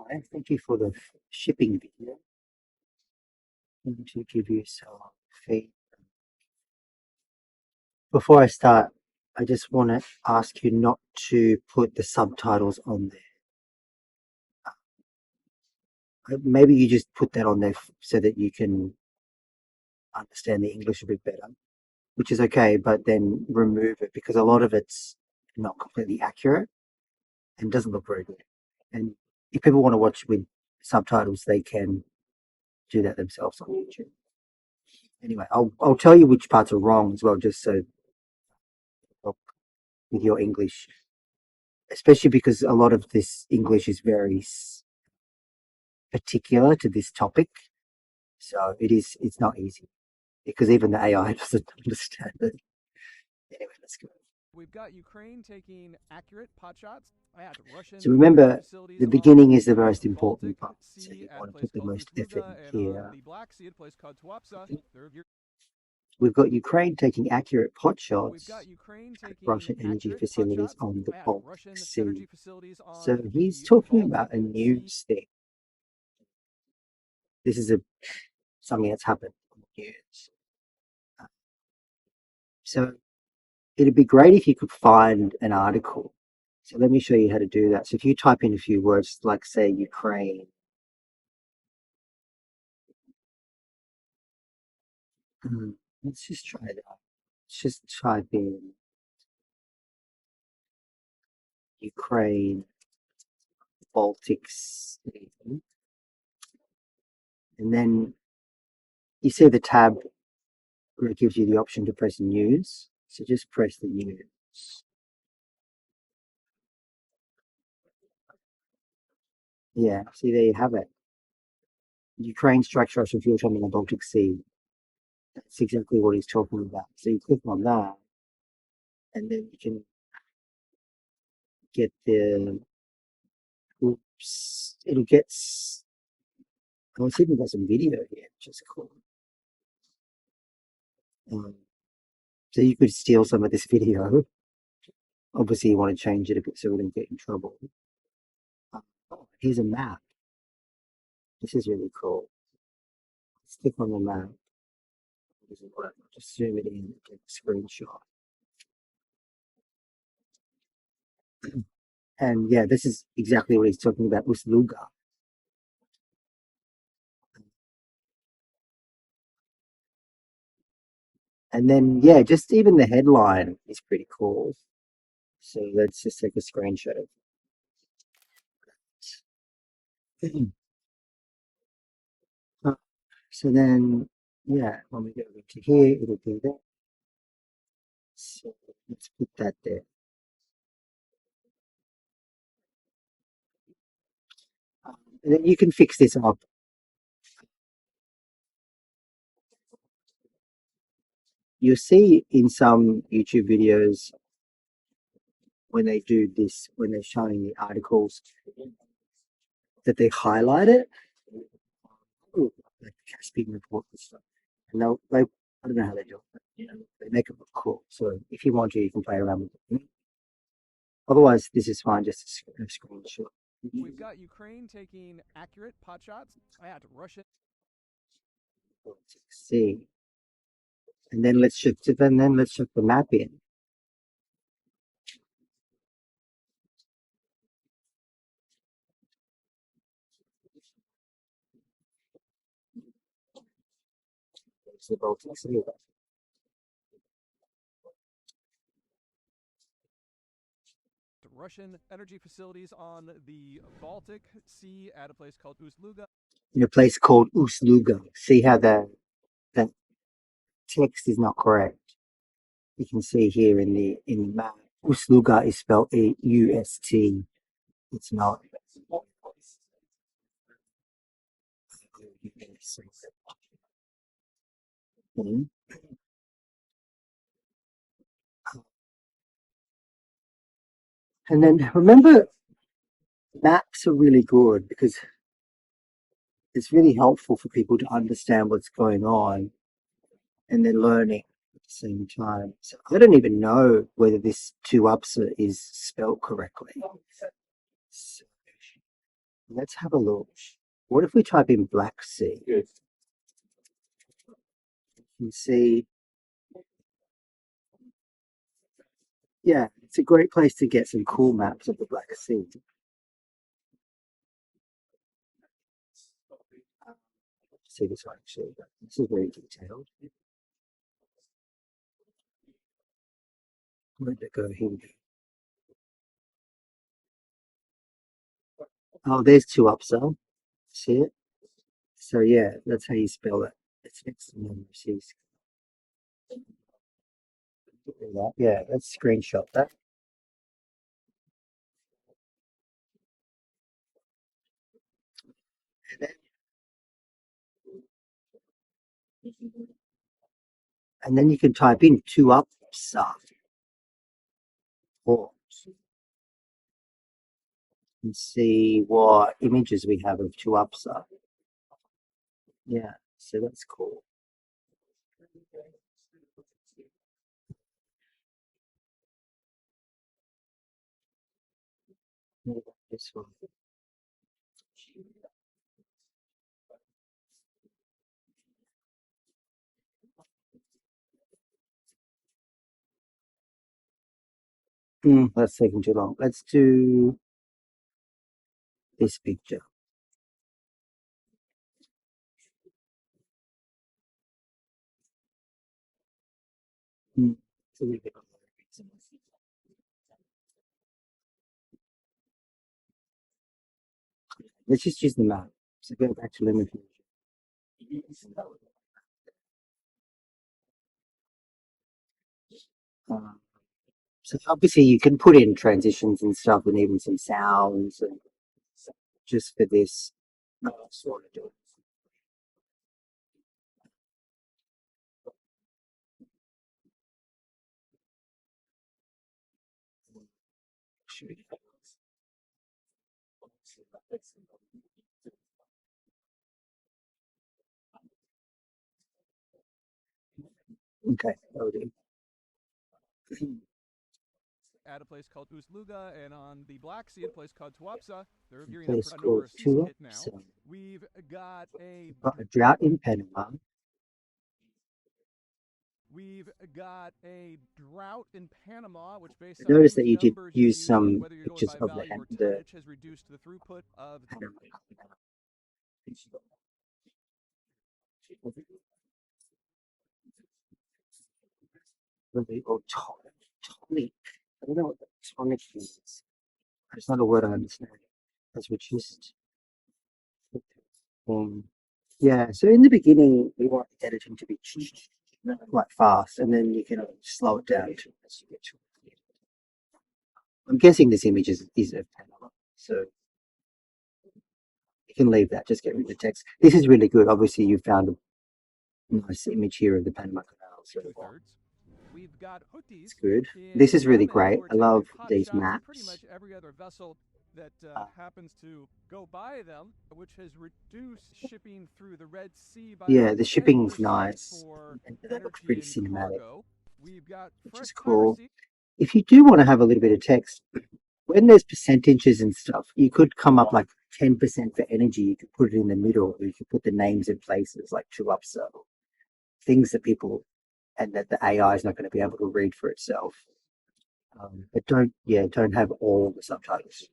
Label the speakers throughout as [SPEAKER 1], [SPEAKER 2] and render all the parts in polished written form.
[SPEAKER 1] Hi, thank you for the shipping video. I'm going to give you some feedback. Before I start, I just want to ask you not to put the subtitles on there. Maybe you just put that on there so that you can understand the English a bit better, which is okay, but then remove it because a lot of it's not completely accurate and doesn't look very good. And if people want to watch with subtitles, they can do that themselves on YouTube. Anyway, I'll tell you which parts are wrong as well, just so with your English, especially because a lot of this English is very particular to this topic. So it's not easy because even the AI doesn't understand it. Anyway, let's go.
[SPEAKER 2] We've got Ukraine taking accurate pot shots at Russian
[SPEAKER 1] So remember,
[SPEAKER 2] facilities
[SPEAKER 1] the beginning is the
[SPEAKER 2] on
[SPEAKER 1] most
[SPEAKER 2] the
[SPEAKER 1] important
[SPEAKER 2] Baltic
[SPEAKER 1] part. So
[SPEAKER 2] Sea
[SPEAKER 1] you
[SPEAKER 2] at a
[SPEAKER 1] want to
[SPEAKER 2] place
[SPEAKER 1] put the
[SPEAKER 2] called
[SPEAKER 1] most effort
[SPEAKER 2] Ust-Luga, and
[SPEAKER 1] here.
[SPEAKER 2] on the Black Sea at a place called Tuapsa.
[SPEAKER 1] We've got Ukraine taking accurate pot
[SPEAKER 2] We've
[SPEAKER 1] shots
[SPEAKER 2] got Ukraine
[SPEAKER 1] at
[SPEAKER 2] taking
[SPEAKER 1] Russian energy
[SPEAKER 2] accurate pot
[SPEAKER 1] facilities
[SPEAKER 2] shots
[SPEAKER 1] on the
[SPEAKER 2] at
[SPEAKER 1] Baltic
[SPEAKER 2] Russian
[SPEAKER 1] Sea.
[SPEAKER 2] energy facilities on
[SPEAKER 1] So he's
[SPEAKER 2] the
[SPEAKER 1] talking
[SPEAKER 2] Baltic
[SPEAKER 1] about a
[SPEAKER 2] Sea.
[SPEAKER 1] news thing. This is something that's happened on the news. So it'd be great if you could find an article. So let me show you how to do that. So if you type in a few words, like say Ukraine, let's just try that. Let's just type in Ukraine, Baltic Sea, and then you see the tab where it gives you the option to press news. So just press the news. Yeah, see there you have it. Ukraine strikes Russian fuel terminal in the Baltic Sea. That's exactly what he's talking about. So you click on that, and then you can get the oops. It'll get. Oh, it's even got some video here, which is cool. So you could steal some of this video. Obviously, you want to change it a bit so we don't get in trouble. Oh, here's a map. This is really cool. Let's click on the map. Doesn't work. Just zoom it in and take a screenshot. And yeah, this is exactly what he's talking about, Ust-Luga. And then, yeah, just even the headline is pretty cool. So let's just take a screenshot of it. So then, yeah, when we go into here, it'll be that. So let's put that there. And then you can fix this up. You'll see in some YouTube videos when they do this, when they're showing the articles, that they highlight it, like the Caspian report and stuff. And they I don't know how they do it, but they make it look cool. So if you want to, you can play around with it. Otherwise, this is fine, just a screenshot.
[SPEAKER 2] We've got Ukraine taking accurate pot shots at Russian.
[SPEAKER 1] See, and then let's shift it, and then let's shift the map in. It's the Baltic Sea.
[SPEAKER 2] Russian energy facilities on the Baltic Sea at a place called Ust-Luga.
[SPEAKER 1] In a place called Ust-Luga. See how the text is not correct. You can see here in the map, Ust-Luga is spelled A-U-S-T. It's not. And then remember, maps are really good because it's really helpful for people to understand what's going on and they're learning at the same time. So I don't even know whether this Tuapsa is spelled correctly. So Let's have a look. What if we type in Black Sea? You can see, yeah, it's a great place to get some cool maps of the Black Sea. See this one actually. This is very detailed. Where'd it go? Here we go. Oh, there's Tuapsa. See it? So yeah, that's how you spell it. It's next to number C's. Yeah, let's screenshot that. And then you can type in Tuapsa Port and see what images we have of Tuapsa. Yeah, so that's cool. What about this one? That's taking too long. Let's do this picture. It's a little bit Let's just use the map. So go back to limit. So obviously you can put in transitions and stuff and even some sounds and just for this. I just want to do it. Okay, loading.
[SPEAKER 2] At a place called Ust-Luga, and on the Black Sea, at a place called Tuapsa. They're gearing up
[SPEAKER 1] Place
[SPEAKER 2] for a
[SPEAKER 1] called
[SPEAKER 2] number of season hit now.
[SPEAKER 1] Tuapsa.
[SPEAKER 2] We've got a
[SPEAKER 1] drought in Panama.
[SPEAKER 2] We've got a drought in Panama, which based on
[SPEAKER 1] Notice that
[SPEAKER 2] image
[SPEAKER 1] you did
[SPEAKER 2] numbers
[SPEAKER 1] use
[SPEAKER 2] used,
[SPEAKER 1] some
[SPEAKER 2] whether you're going
[SPEAKER 1] pictures
[SPEAKER 2] by
[SPEAKER 1] of
[SPEAKER 2] value or
[SPEAKER 1] the
[SPEAKER 2] tonnage, has reduced the throughput of
[SPEAKER 1] Panama. Or tonic. I don't know what the tonic means. It's not a word I understand. That's reduced. Yeah, so in the beginning, we want the editing to be quite fast, and then you can slow it down as you get to it. I'm guessing this image is of Panama, so you can leave that. Just get rid of the text. This is really good. Obviously, you found a nice image here of the Panama Canal. So
[SPEAKER 2] we've got Houthis.
[SPEAKER 1] It's good. This is really great. I love these maps.
[SPEAKER 2] Pretty much every other vessel that happens to go by them, which has reduced shipping through the Red Sea by
[SPEAKER 1] yeah, the shipping's nice. And that looks pretty cinematic,
[SPEAKER 2] We've got
[SPEAKER 1] which is cool. If you do want to have a little bit of text, when there's percentages and stuff, you could come up like 10% for energy. You could put it in the middle, or you could put the names in places like Tuapsa, things that people and that the AI is not going to be able to read for itself. But don't have all the subtitles.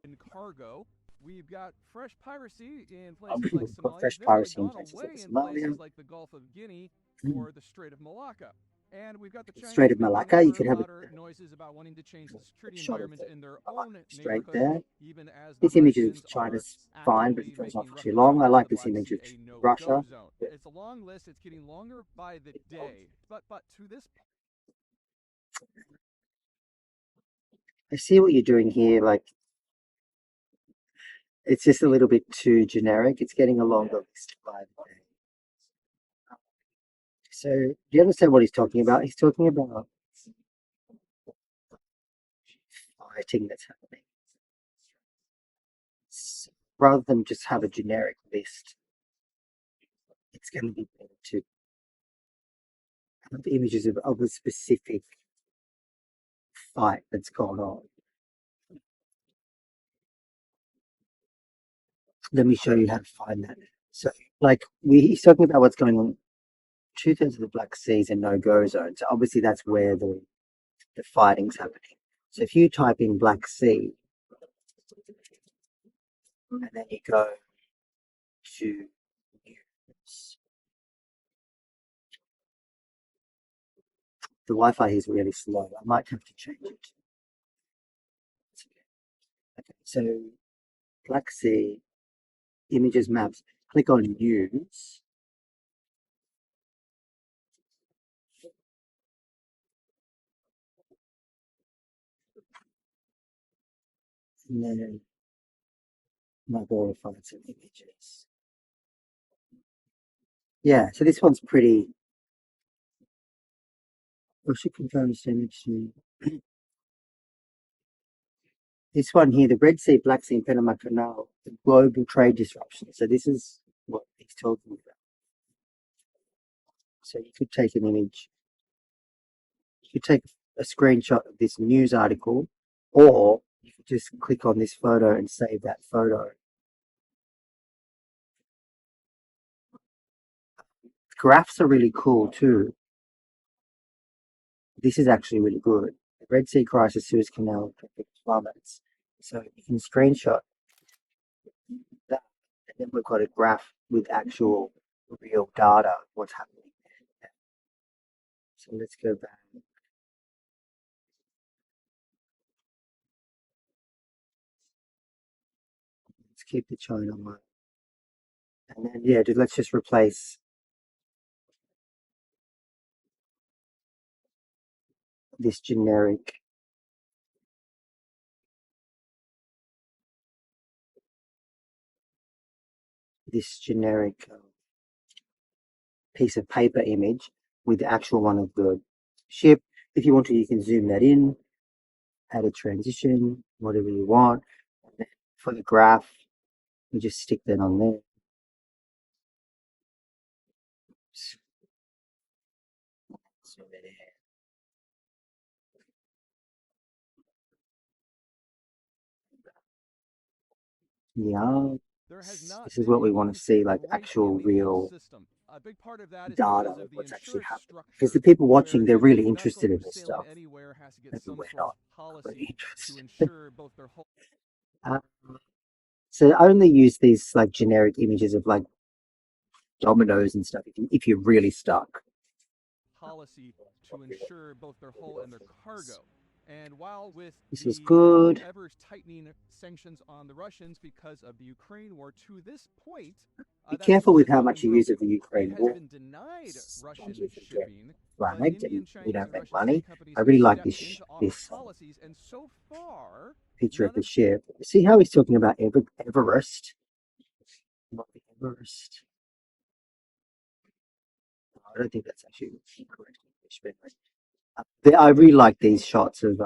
[SPEAKER 2] In cargo, we've got fresh piracy in places like Somalia.
[SPEAKER 1] Fresh
[SPEAKER 2] They've
[SPEAKER 1] piracy
[SPEAKER 2] really
[SPEAKER 1] in
[SPEAKER 2] gone
[SPEAKER 1] places
[SPEAKER 2] away
[SPEAKER 1] like
[SPEAKER 2] in
[SPEAKER 1] Somalia.
[SPEAKER 2] places like the Gulf of Guinea or the Strait of Malacca. And we've got the Chinese
[SPEAKER 1] Strait of Malacca. You could have
[SPEAKER 2] noises about wanting to change the security
[SPEAKER 1] shot
[SPEAKER 2] environment
[SPEAKER 1] of
[SPEAKER 2] in their own
[SPEAKER 1] straight
[SPEAKER 2] neighborhood,
[SPEAKER 1] there.
[SPEAKER 2] even as
[SPEAKER 1] This image is China's fine, but it goes on for too long. I like this image of Russia.
[SPEAKER 2] It's a long list. It's getting longer by the day. But to this
[SPEAKER 1] I see what you're doing here. Like, it's just a little bit too generic. It's getting a longer list by the day. So, do you understand what he's talking about? He's talking about fighting that's happening. So, rather than just have a generic list, it's going to be better to have images of a specific fight that's gone on. let me show you how to find that. So, like, he's talking about what's going on 2/3 of the Black Sea is a no-go zone. So obviously that's where the fighting's happening. So if you type in Black Sea and then you go to news, the Wi-Fi is really slow. I might have to change it. Okay, so Black Sea, images, maps. Click on news. And then might be able to find some images. Yeah, so this one's pretty. I should confirm this image to this one here, the Red Sea, Black Sea, and Panama Canal, the global trade disruption. So this is what he's talking about. So you could take an image, you could take a screenshot of this news article, or you could just click on this photo and save that photo. Graphs are really cool too. This is actually really good. The Red Sea crisis, Suez Canal, plummets. So you can screenshot that, and then we've got a graph with actual real data of what's happening. So let's go back. Let's keep the China one. And then, yeah, let's just replace this generic piece of paper image with the actual one of the ship. If you want to, you can zoom that in, add a transition, whatever you want. And then for the graph, you just stick that on there. Zoom it in. Yeah. This is what we want to see, like actual real
[SPEAKER 2] A big part of that is
[SPEAKER 1] data
[SPEAKER 2] because
[SPEAKER 1] of
[SPEAKER 2] of the
[SPEAKER 1] what's actually
[SPEAKER 2] insurance
[SPEAKER 1] happening.
[SPEAKER 2] structure,
[SPEAKER 1] Because the people
[SPEAKER 2] where
[SPEAKER 1] watching, they're
[SPEAKER 2] every
[SPEAKER 1] really
[SPEAKER 2] vessel
[SPEAKER 1] interested in this
[SPEAKER 2] sailing
[SPEAKER 1] stuff.
[SPEAKER 2] anywhere has to get
[SPEAKER 1] Maybe
[SPEAKER 2] some
[SPEAKER 1] we're
[SPEAKER 2] sort of
[SPEAKER 1] not
[SPEAKER 2] policy
[SPEAKER 1] really
[SPEAKER 2] to
[SPEAKER 1] interested.
[SPEAKER 2] ensure both their whole
[SPEAKER 1] So I only use these like generic images of like dominoes and stuff if you're really stuck.
[SPEAKER 2] policy to ensure both their hull and their cargo. And while with
[SPEAKER 1] This was
[SPEAKER 2] the
[SPEAKER 1] good.
[SPEAKER 2] ever tightening sanctions on the Russians because of the Ukraine war to this point,
[SPEAKER 1] Be
[SPEAKER 2] that
[SPEAKER 1] careful
[SPEAKER 2] system
[SPEAKER 1] with
[SPEAKER 2] has
[SPEAKER 1] how
[SPEAKER 2] not been
[SPEAKER 1] much you use
[SPEAKER 2] broken.
[SPEAKER 1] of the
[SPEAKER 2] It
[SPEAKER 1] Ukraine
[SPEAKER 2] has
[SPEAKER 1] war.
[SPEAKER 2] been denied
[SPEAKER 1] Sometimes
[SPEAKER 2] Russian
[SPEAKER 1] we forget
[SPEAKER 2] shipping, but
[SPEAKER 1] flagged
[SPEAKER 2] Indian,
[SPEAKER 1] and we
[SPEAKER 2] Chinese,
[SPEAKER 1] don't
[SPEAKER 2] and
[SPEAKER 1] make
[SPEAKER 2] Russian
[SPEAKER 1] money.
[SPEAKER 2] shipping companies
[SPEAKER 1] I
[SPEAKER 2] have
[SPEAKER 1] really like
[SPEAKER 2] stepped in
[SPEAKER 1] this
[SPEAKER 2] to offer
[SPEAKER 1] this
[SPEAKER 2] policies, and so far,
[SPEAKER 1] picture of
[SPEAKER 2] none
[SPEAKER 1] the
[SPEAKER 2] of
[SPEAKER 1] ship. See how he's talking about Everest? Not the Everest. I don't think that's actually correct English, but I really like these shots of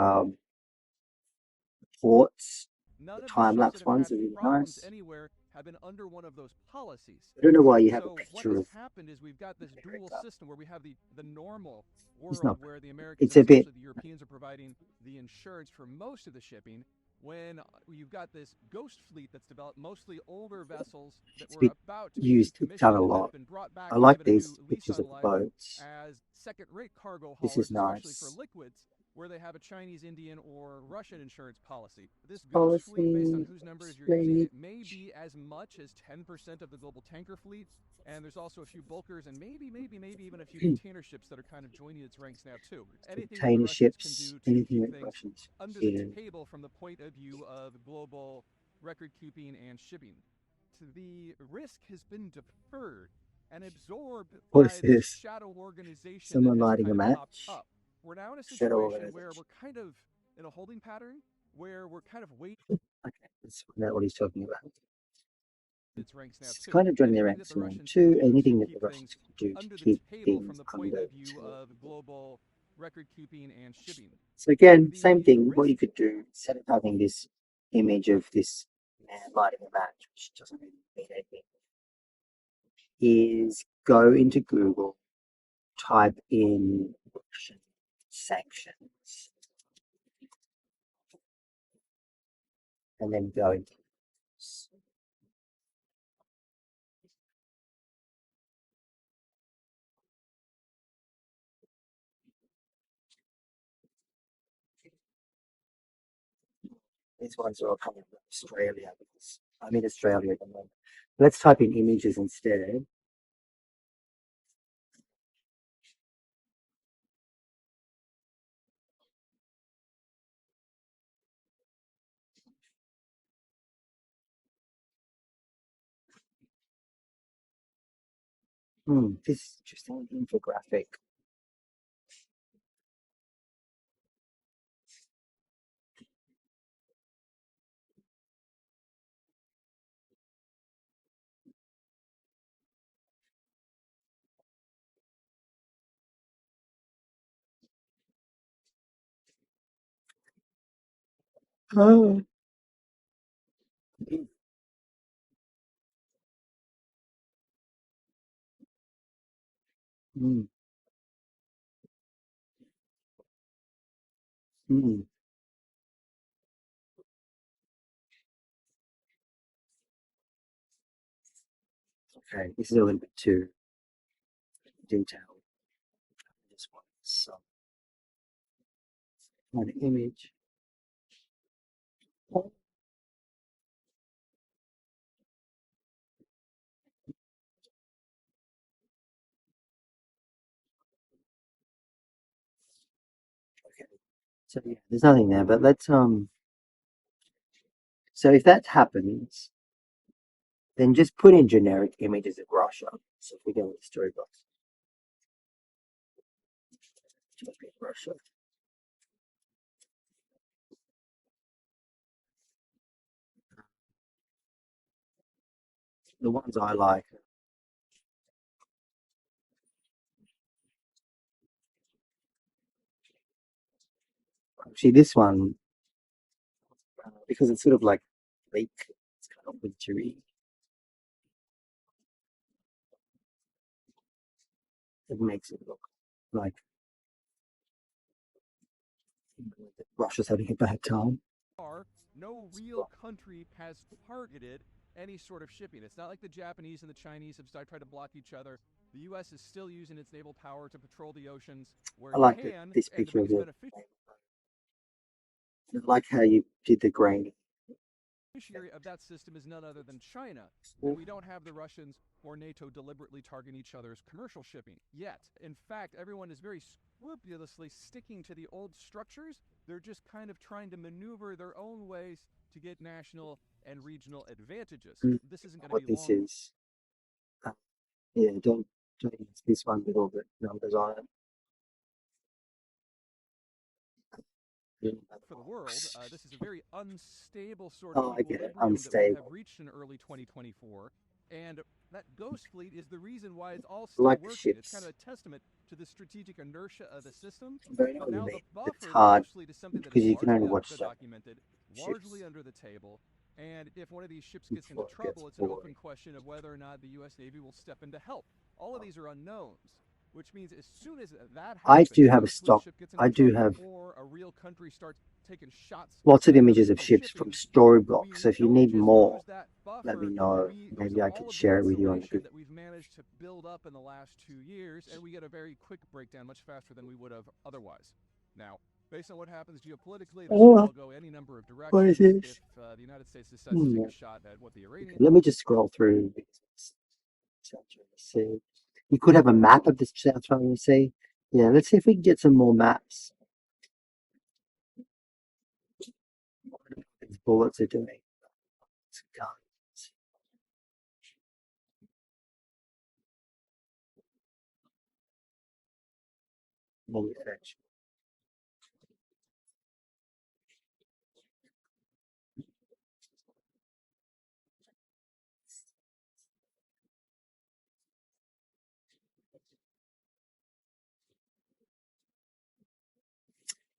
[SPEAKER 1] ports.
[SPEAKER 2] none
[SPEAKER 1] The
[SPEAKER 2] of the
[SPEAKER 1] time
[SPEAKER 2] ships that
[SPEAKER 1] lapse
[SPEAKER 2] have
[SPEAKER 1] ones
[SPEAKER 2] had
[SPEAKER 1] are really
[SPEAKER 2] problems
[SPEAKER 1] nice.
[SPEAKER 2] anywhere have been under one of those policies.
[SPEAKER 1] I don't know why you have a
[SPEAKER 2] So what
[SPEAKER 1] picture
[SPEAKER 2] has
[SPEAKER 1] of
[SPEAKER 2] happened is we've got this dual
[SPEAKER 1] America.
[SPEAKER 2] system where we have the normal
[SPEAKER 1] It's
[SPEAKER 2] world
[SPEAKER 1] not.
[SPEAKER 2] where the Americans
[SPEAKER 1] It's
[SPEAKER 2] and
[SPEAKER 1] a bit.
[SPEAKER 2] especially the Europeans are providing the insurance for most of the shipping. When you've got this ghost fleet that's developed, mostly older vessels that
[SPEAKER 1] It's a
[SPEAKER 2] were
[SPEAKER 1] bit
[SPEAKER 2] about to be
[SPEAKER 1] used. It's done
[SPEAKER 2] decommissioned
[SPEAKER 1] a
[SPEAKER 2] and that
[SPEAKER 1] lot.
[SPEAKER 2] have been brought back
[SPEAKER 1] I
[SPEAKER 2] and
[SPEAKER 1] like
[SPEAKER 2] given a
[SPEAKER 1] these
[SPEAKER 2] new lease
[SPEAKER 1] pictures
[SPEAKER 2] on
[SPEAKER 1] of
[SPEAKER 2] life
[SPEAKER 1] boats.
[SPEAKER 2] as second-rate cargo
[SPEAKER 1] This
[SPEAKER 2] haulers,
[SPEAKER 1] is
[SPEAKER 2] especially for
[SPEAKER 1] nice.
[SPEAKER 2] liquids, where they have a Chinese, Indian, or Russian insurance policy. This ghost fleet, based on
[SPEAKER 1] Policy.
[SPEAKER 2] whose numbers you're using,
[SPEAKER 1] Explain
[SPEAKER 2] it may be as much as 10% of the global tanker fleet. And there's also a few bulkers and maybe even a few
[SPEAKER 1] it.
[SPEAKER 2] container ships that are kind of joining its ranks now too. Anything that the
[SPEAKER 1] Container
[SPEAKER 2] Russians can
[SPEAKER 1] ships.
[SPEAKER 2] do to
[SPEAKER 1] Anything
[SPEAKER 2] keep
[SPEAKER 1] that
[SPEAKER 2] things
[SPEAKER 1] Russians.
[SPEAKER 2] under the
[SPEAKER 1] Yeah.
[SPEAKER 2] table from the point of view of global record keeping and shipping. The risk has been deferred and absorbed
[SPEAKER 1] What is
[SPEAKER 2] by this
[SPEAKER 1] this?
[SPEAKER 2] shadow organization that
[SPEAKER 1] Someone
[SPEAKER 2] has
[SPEAKER 1] lighting a
[SPEAKER 2] kind of popped
[SPEAKER 1] match?
[SPEAKER 2] up. We're now in a
[SPEAKER 1] Shadow
[SPEAKER 2] situation where
[SPEAKER 1] organization.
[SPEAKER 2] we're kind of in a holding pattern where we're kind of waiting
[SPEAKER 1] Okay, let's find out what he's talking about.
[SPEAKER 2] its ranks now
[SPEAKER 1] It's
[SPEAKER 2] too.
[SPEAKER 1] kind of joining the
[SPEAKER 2] Anything that
[SPEAKER 1] ranks
[SPEAKER 2] the
[SPEAKER 1] around
[SPEAKER 2] Russians can
[SPEAKER 1] too.
[SPEAKER 2] do to
[SPEAKER 1] Anything that the
[SPEAKER 2] keep things
[SPEAKER 1] Russians can do to
[SPEAKER 2] under the
[SPEAKER 1] keep
[SPEAKER 2] table from
[SPEAKER 1] things
[SPEAKER 2] the point
[SPEAKER 1] under
[SPEAKER 2] of view
[SPEAKER 1] control.
[SPEAKER 2] of global record keeping and shipping.
[SPEAKER 1] So again, same
[SPEAKER 2] The
[SPEAKER 1] thing. What
[SPEAKER 2] risk
[SPEAKER 1] you could do instead of having this image of this man lighting a match, which doesn't really mean anything, is go into Google, type in Russian sanctions, and then go into These ones are all coming from Australia because I'm in Australia at the moment. Let's type in images instead. This is interesting infographic. Oh. Mm, mm. Okay, this is a little bit too detailed. This one, so an image. Okay, so yeah, there's nothing there, but let's So if that happens, then just put in generic images of Russia. So if we go with story box, type in Russia. The ones I like. Actually, this one, because it's sort of like bleak, it's kind of wintry. It makes it look like Russia's having a bad time.
[SPEAKER 2] No real country has targeted any sort of shipping. It's not like the Japanese and the Chinese have tried to block each other. The U.S. is still using its naval power to patrol the oceans where
[SPEAKER 1] I
[SPEAKER 2] it
[SPEAKER 1] like
[SPEAKER 2] can,
[SPEAKER 1] this
[SPEAKER 2] and the
[SPEAKER 1] picture of
[SPEAKER 2] biggest
[SPEAKER 1] it.
[SPEAKER 2] beneficiary
[SPEAKER 1] I like how you did the grain.
[SPEAKER 2] of that system is none other than China. And we don't have the Russians or NATO deliberately targeting each other's commercial shipping yet. In fact, everyone is very scrupulously sticking to the old structures. They're just kind of trying to maneuver their own ways to get national and regional advantages. This isn't going to
[SPEAKER 1] What
[SPEAKER 2] be
[SPEAKER 1] this
[SPEAKER 2] long.
[SPEAKER 1] is. Yeah, don't use this one with all the numbers on it.
[SPEAKER 2] For the world, this is a very unstable sort
[SPEAKER 1] Oh,
[SPEAKER 2] of
[SPEAKER 1] I get it.
[SPEAKER 2] equilibrium that we have
[SPEAKER 1] Unstable.
[SPEAKER 2] reached in early 2024. And that ghost fleet is the reason why it's all
[SPEAKER 1] I
[SPEAKER 2] still
[SPEAKER 1] like the
[SPEAKER 2] working. It's kind
[SPEAKER 1] ships.
[SPEAKER 2] of a testament to the strategic inertia of the system.
[SPEAKER 1] But I know
[SPEAKER 2] But
[SPEAKER 1] what you
[SPEAKER 2] now the
[SPEAKER 1] mean. It's
[SPEAKER 2] buffer, the
[SPEAKER 1] hard
[SPEAKER 2] ghost fleet, is something that is
[SPEAKER 1] because you can only
[SPEAKER 2] largely
[SPEAKER 1] watch some
[SPEAKER 2] documented,
[SPEAKER 1] ships
[SPEAKER 2] largely under the table. And if one of these ships gets into
[SPEAKER 1] before it gets
[SPEAKER 2] trouble, it's an
[SPEAKER 1] boring.
[SPEAKER 2] open question of whether or not the U.S. Navy will step in to help. All of these are unknowns, which means as soon as that
[SPEAKER 1] I
[SPEAKER 2] happens,
[SPEAKER 1] do
[SPEAKER 2] a
[SPEAKER 1] have a
[SPEAKER 2] ghost fleet
[SPEAKER 1] stock.
[SPEAKER 2] ship gets into
[SPEAKER 1] I do
[SPEAKER 2] trouble,
[SPEAKER 1] have
[SPEAKER 2] or a real country starts taking shots
[SPEAKER 1] lots of
[SPEAKER 2] at another
[SPEAKER 1] images of
[SPEAKER 2] country's
[SPEAKER 1] ships from
[SPEAKER 2] shipping,
[SPEAKER 1] Storybook.
[SPEAKER 2] we
[SPEAKER 1] So if you
[SPEAKER 2] don't
[SPEAKER 1] need
[SPEAKER 2] just
[SPEAKER 1] more,
[SPEAKER 2] lose that
[SPEAKER 1] let me
[SPEAKER 2] buffer,
[SPEAKER 1] know.
[SPEAKER 2] we lose
[SPEAKER 1] Maybe I can
[SPEAKER 2] all of the
[SPEAKER 1] share it with you on the
[SPEAKER 2] insulation
[SPEAKER 1] group.
[SPEAKER 2] that we've managed to build up in the last 2 years, and we get a very quick breakdown much faster than we would have otherwise. Now, based on what happens geopolitically, this could all go any number of
[SPEAKER 1] What is
[SPEAKER 2] directions.
[SPEAKER 1] this?
[SPEAKER 2] If the United States decides to take a shot at what the
[SPEAKER 1] Okay,
[SPEAKER 2] Iranians
[SPEAKER 1] let me just scroll through. South China Sea. You could have a map of the South China Sea. Yeah, let's see if we can get some more maps. What these bullets are doing. It's guns. Manufacture.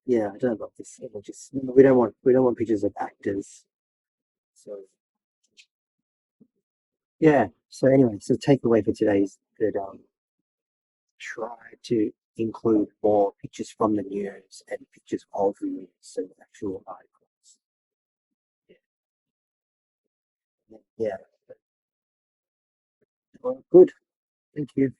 [SPEAKER 1] Yeah, I don't love this images. We don't want pictures of actors. So yeah. So anyway, so takeaway for today is that try to include more pictures from the news and pictures of the news, so actual articles. Yeah. Yeah. Well, good. Thank you.